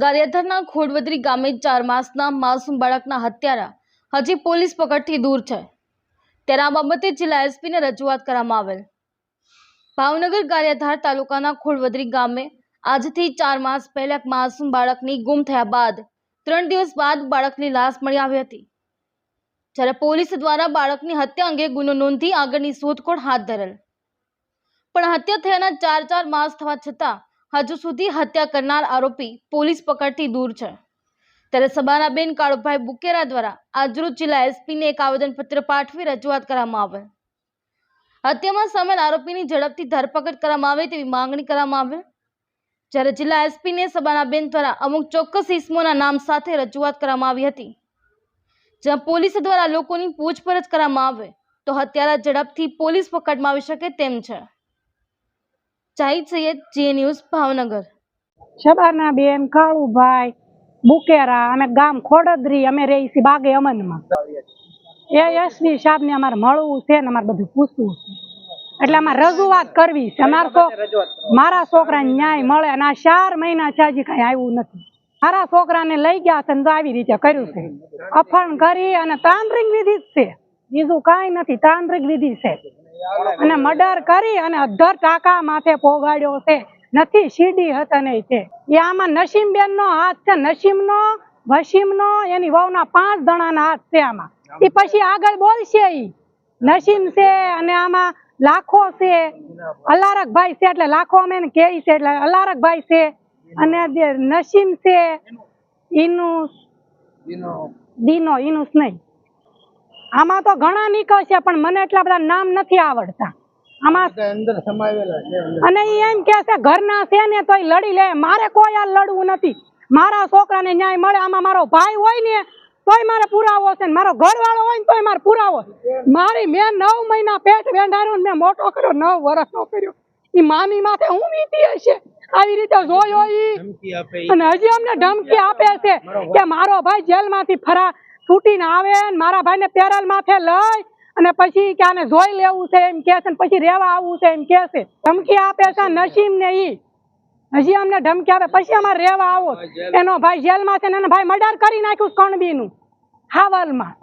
ગારિયાધારના ખોડવદરી ગામે 4 માસના માસૂમ બાળકના હત્યારા હજી પોલીસ પકડથી દૂર છે, ત્યારે આ બાબતે જિલ્લા એસપીને રજૂઆત કરવામાં આવેલ। ભાવનગર ગારિયાધાર તાલુકાના ખોડવદરી ગામે આજથી 4 માસ પહેલા એક માસૂમ બાળકની ગુમ થયા બાદ 3 દિવસ બાદ બાળકની લાશ મળી આવી હતી, જ્યારે પોલીસ દ્વારા બાળકની હત્યા અંગે ગુનો નોંધી આગળની શોધખોળ હાથ ધરેલ, પણ હત્યા થયાના 4 માસ થવા છતાં હજુ સુધી હત્યા કરનાર આરોપી પોલીસ પકડથી દૂર છે। ત્યારે સબાનાબેન કાળુભાઈ બુકેરા દ્વારા આજરોજ જિલ્લા એસપીને એક આવેદનપત્ર પાઠવી રજૂઆત કરવામાં આવેલ। હત્યામાં સામેલ આરોપીની ઝડપથી ધરપકડ કરવામાં આવે તેવી માંગણી કરવામાં આવેલ, જ્યારે જિલ્લા એસપીને સબાનાબેન દ્વારા અમુક ચોક્કસ ઇસમોના નામ સાથે રજૂઆત કરવામાં આવી હતી, જ્યાં પોલીસ દ્વારા લોકોની પૂછપરછ કરવામાં આવે તો હત્યારા ઝડપથી પોલીસ પકડમાં આવી શકે તેમ છે। જાહિદ સૈયદ, જીએ ન્યૂઝ, ભાવનગર। સબાનાબેન કાળુભાઈ બુકેરા, અમે ગામ ખોડદરી, અમે રહી છીએ બાગે અમનમાં। એ એસપી સાહેબને અમારે મળવું છે ને અમારે બધું પૂછવું છે, એટલે અમારે રજૂઆત કરવી છે। મારા છોકરાને ન્યાય મળે અને આ 4 મહિના છે હજી કઈ આવ્યું નથી। મારા છોકરાને લઈ ગયા છે ને આવી રીતે કર્યું છે, અપહરણ કરી અને તાંત્રિક વિધિ જ છે, બીજું કઈ નથી, તાંત્રિક વિધિ છે। અને મર્ડર કરી અને અધર ટાકા માથે પોગાડ્યો છે, નથી સીડી હતા નહીં છે। એ આમાં નસીમબેન નો હાથ છે, નસીમનો, વસીમનો, એની વહુના 5 જણાના હાથ છે આમાં। એ પછી આગળ બોલશે, ઈ નસીમ છે અને આમાં લાખો છે, અલારકભાઈ છે, એટલે લાખો અમે એને કહે છે, એટલે અલારકભાઈ છે અને નસીમ છે, ઇનુસ નહીં। આમાં તો ઘણા નીકળશે પણ મને એટલા બધા નામ નથી આવડતા આમાં અંદર સમાવેલા છે। અને ઈ એમ કે છે ઘરના છે ને તોય લડી લે, મારે કોઈ આ લડવું નથી। મારા છોકરાને ન્યાય મળે, આમાં મારો ભાઈ હોય ને તોય મારે પુરાવો છે, મારો ઘરવાળો હોય ને તોય મારે પુરાવો। મારી મેં 9 મહિના પેટ વેંઢાર્યો, મેં મોટો કર્યો, 9 વર્ષનો કર્યો। ઈ મામી માથે હું વીતી હશે આવી રીતે જોયો ઈ, અને હજી અમને ધમકી આપે છે કે મારો ભાઈ જેલમાંથી છૂટીને આવે ને મારા ભાઈને પેરલ માથે લઈ અને પછી કે આને જોઈ લેવું છે એમ કે છે, ને પછી રેવા આવવું છે એમ કે છે, ધમકી આપે છે નસીમ ને ઈ। હજી અમને ધમકી આપે પછી અમારે રેવા આવો, એનો ભાઈ જેલમાં છે ને એનો ભાઈ મર્ડર કરી નાખ્યું કણબીનું હાવલમાં।